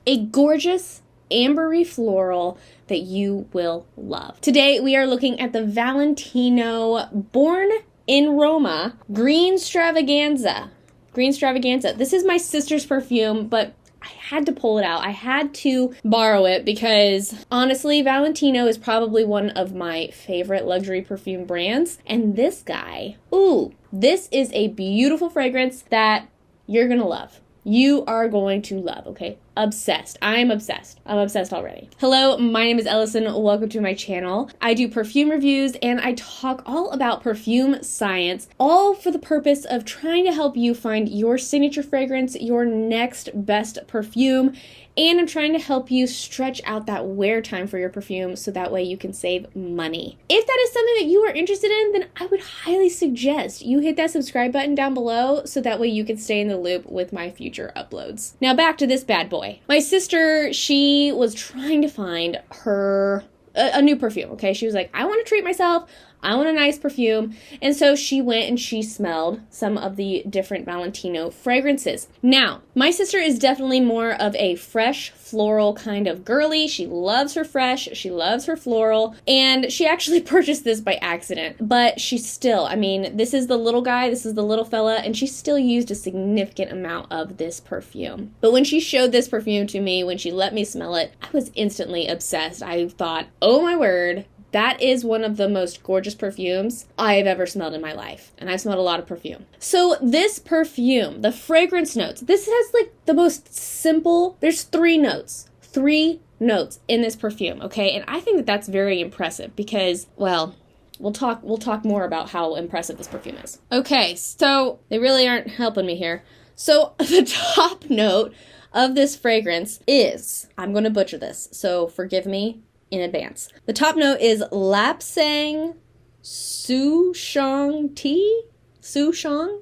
a gorgeous ambery floral that you will love. Today we are looking at the Valentino Born in Roma Green Stravaganza. Green Stravaganza. This is my sister's perfume, but I had to pull it out. I had to borrow it because honestly, Valentino is probably one of my favorite luxury perfume brands. And this guy, ooh, this is a beautiful fragrance that you're gonna love. You are going to love, okay? Obsessed. I'm obsessed. I'm obsessed already. Hello, my name is Ellison. Welcome to my channel. I do perfume reviews and I talk all about perfume science, all for the purpose of trying to help you find your signature fragrance, your next best perfume, and I'm trying to help you stretch out that wear time for your perfume so that way you can save money. If that is something that you are interested in, then I would highly suggest you hit that subscribe button down below so that way you can stay in the loop with my future uploads. Now back to this bad boy. My sister, she was trying to find her a new perfume, okay? She was like, I want to treat myself. I want a nice perfume. And so she went and she smelled some of the different Valentino fragrances. Now, my sister is definitely more of a fresh floral kind of girly. She loves her fresh. She loves her floral. And she actually purchased this by accident. But she still, I mean, this is the little guy. This is the little fella. And she still used a significant amount of this perfume. But when she showed this perfume to me, when she let me smell it, I was instantly obsessed. I thought, oh my word. That is one of the most gorgeous perfumes I've ever smelled in my life. And I've smelled a lot of perfume. So this perfume, the fragrance notes, this has like the most simple, there's three notes in this perfume, okay? And I think that that's very impressive because, well, we'll talk more about how impressive this perfume is. Okay, so they really aren't helping me here. So the top note of this fragrance is, I'm going to butcher this, so forgive me in advance. The top note is Lapsang Souchong tea? Lapsang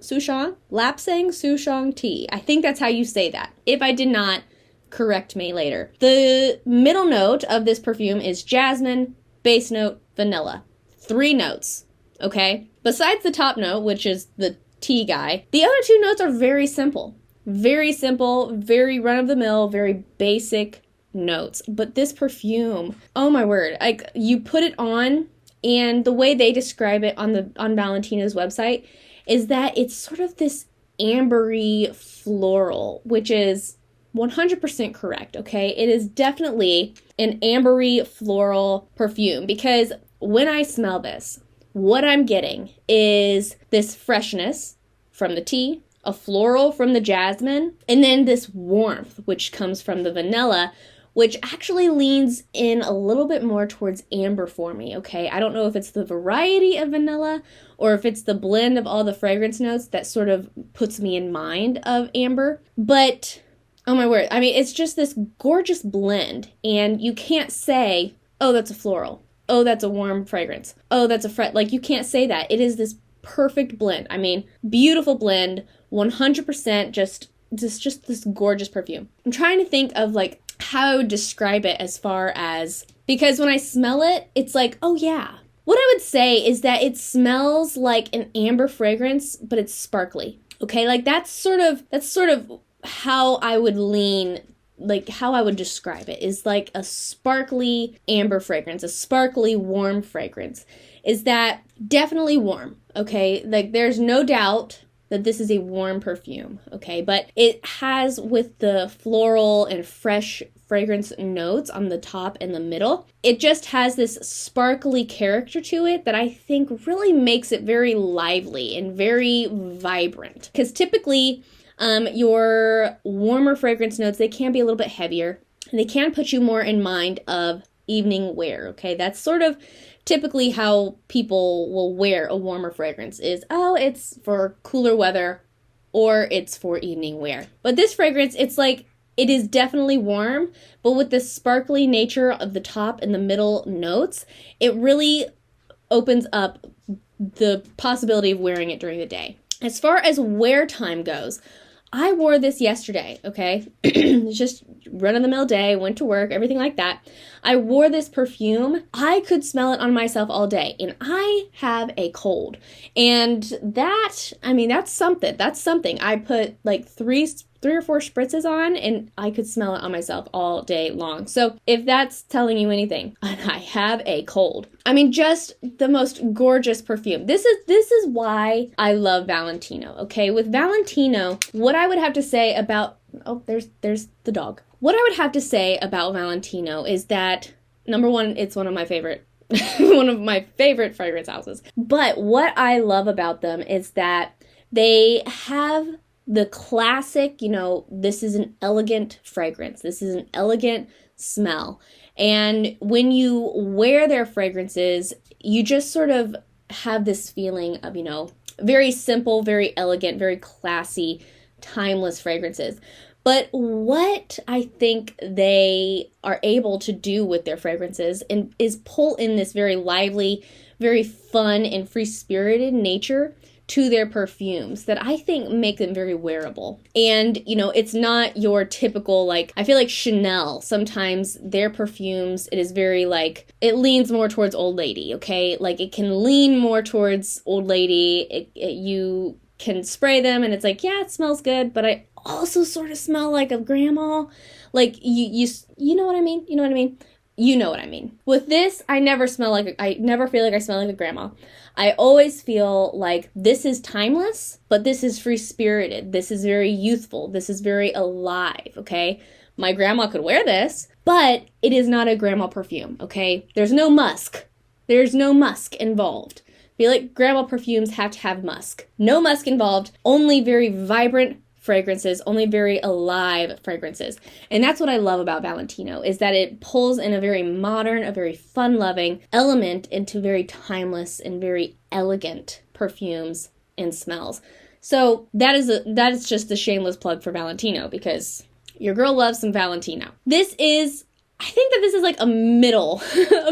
Souchong tea. I think that's how you say that. If I did not, correct me later. The middle note of this perfume is jasmine, base note, vanilla. 3 notes, okay? Besides the top note, which is the tea guy, the other 2 notes are very simple. Very simple, very run-of-the-mill, very basic notes. But this perfume, oh my word, like you put it on and the way they describe it on Valentino's website is that it's sort of this ambery floral, which is 100% correct, okay? It is definitely an ambery floral perfume because when I smell this, what I'm getting is this freshness from the tea, a floral from the jasmine, and then this warmth which comes from the vanilla, which actually leans in a little bit more towards amber for me, okay? I don't know if it's the variety of vanilla or if it's the blend of all the fragrance notes that sort of puts me in mind of amber. But, oh my word, I mean, it's just this gorgeous blend. And you can't say, oh, that's a floral. Oh, that's a warm fragrance. Oh, that's a like, you can't say that. It is this perfect blend. I mean, beautiful blend, 100% just this gorgeous perfume. I'm trying to think of like how I would describe it as far as, because when I smell it, it's like, oh yeah. What I would say is that it smells like an amber fragrance, but it's sparkly. Okay, like that's sort of how I would lean, like how I would describe it is like a sparkly amber fragrance, a sparkly warm fragrance. Is that definitely warm, okay? Like there's no doubt that this is a warm perfume, okay? But it has, with the floral and fresh fragrance notes on the top and the middle, it just has this sparkly character to it that I think really makes it very lively and very vibrant. Because typically, your warmer fragrance notes, they can be a little bit heavier, and they can put you more in mind of evening wear, okay? That's sort of typically how people will wear a warmer fragrance is, oh, it's for cooler weather or it's for evening wear. But this fragrance, it's like, it is definitely warm, but with the sparkly nature of the top and the middle notes, it really opens up the possibility of wearing it during the day. As far as wear time goes, I wore this yesterday, okay? It's just run-of-the-mill day, went to work, everything like that. I wore this perfume. I could smell it on myself all day, and I have a cold. And that, I mean, that's something. That's something. I put like three 3 or 4 spritzes on and I could smell it on myself all day long. So if that's telling you anything, and I have a cold. I mean, just the most gorgeous perfume. This is why I love Valentino, okay? With Valentino, what I would have to say about, oh, there's the dog. What I would have to say about Valentino is that, number one, it's one of my favorite fragrance houses. But what I love about them is that they have the classic, this is an elegant fragrance. This is an elegant smell. And when you wear their fragrances, you just sort of have this feeling of, very simple, very elegant, very classy, timeless fragrances. But what I think they are able to do with their fragrances is pull in this very lively, very fun, and free-spirited nature to their perfumes that I think make them very wearable. And, it's not your typical, I feel like Chanel, sometimes their perfumes, it is very it leans more towards old lady, okay? It can lean more towards old lady. You can spray them and it's yeah, it smells good, but I also sort of smell like a grandma. You know what I mean? You know what I mean? You know what I mean. With this, I never feel like I smell like a grandma. I always feel like this is timeless, but this is free-spirited. This is very youthful. This is very alive, okay? My grandma could wear this, but it is not a grandma perfume, okay? There's no musk. There's no musk involved. I feel like grandma perfumes have to have musk. No musk involved, only very vibrant fragrances, only very alive fragrances. And that's what I love about Valentino, is that it pulls in a very modern, a very fun-loving element into very timeless and very elegant perfumes and smells. So that is just a shameless plug for Valentino, because your girl loves some Valentino. I think that this is a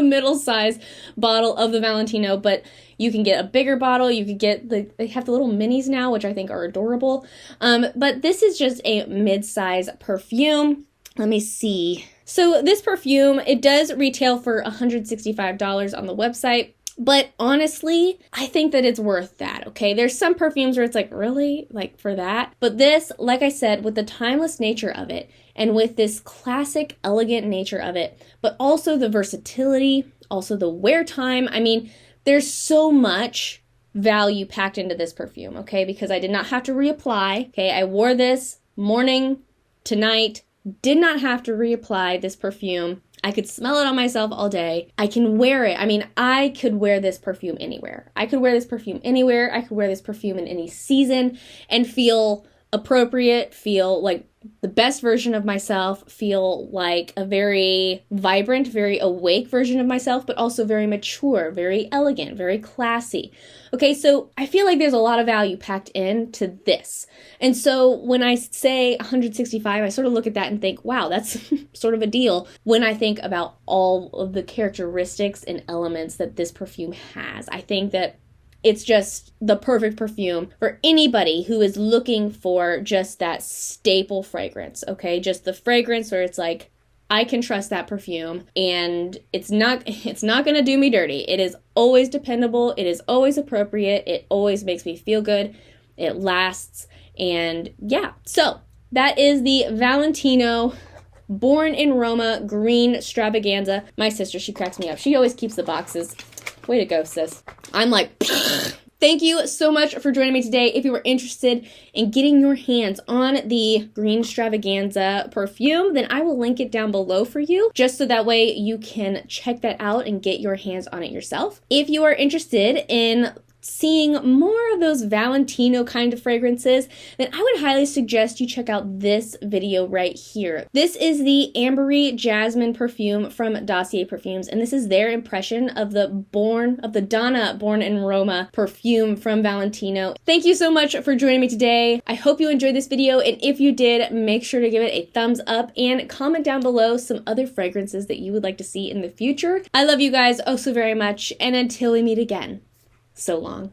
middle-sized bottle of the Valentino, but you can get a bigger bottle. You could get they have the little minis now, which I think are adorable. But this is just a mid-size perfume. Let me see. So this perfume, it does retail for $165 on the website. But honestly, I think that it's worth that, okay? There's some perfumes where it's really? For that? But this, like I said, with the timeless nature of it, and with this classic, elegant nature of it, but also the versatility, also the wear time. I mean, there's so much value packed into this perfume, okay? Because I did not have to reapply, okay? I wore this morning to night, did not have to reapply this perfume. I could smell it on myself all day. I can wear it. I mean, I could wear this perfume anywhere. I could wear this perfume anywhere. I could wear this perfume in any season and feel appropriate, feel like the best version of myself, feel like a very vibrant, very awake version of myself, but also very mature, very elegant, very classy. Okay, so I feel like there's a lot of value packed into this. And so when I say 165, I sort of look at that and think, wow, that's sort of a deal when I think about all of the characteristics and elements that this perfume has. I think that it's just the perfect perfume for anybody who is looking for just that staple fragrance, okay? Just the fragrance where it's I can trust that perfume and it's not going to do me dirty. It is always dependable. It is always appropriate. It always makes me feel good. It lasts. And yeah, so that is the Valentino Born in Roma Green Stravaganza. My sister, she cracks me up. She always keeps the boxes. Way to go, sis. I'm thank you so much for joining me today. If you were interested in getting your hands on the Green Stravaganza perfume, then I will link it down below for you, just so that way you can check that out and get your hands on it yourself. If you are interested in seeing more of those Valentino kind of fragrances, then I would highly suggest you check out this video right here. This is the Ambery Jasmine perfume from Dossier Perfumes, and this is their impression of the Donna Born in Roma perfume from Valentino. Thank you so much for joining me today. I hope you enjoyed this video, and if you did, make sure to give it a thumbs up and comment down below some other fragrances that you would like to see in the future. I love you guys oh so very much, and until we meet again, so long.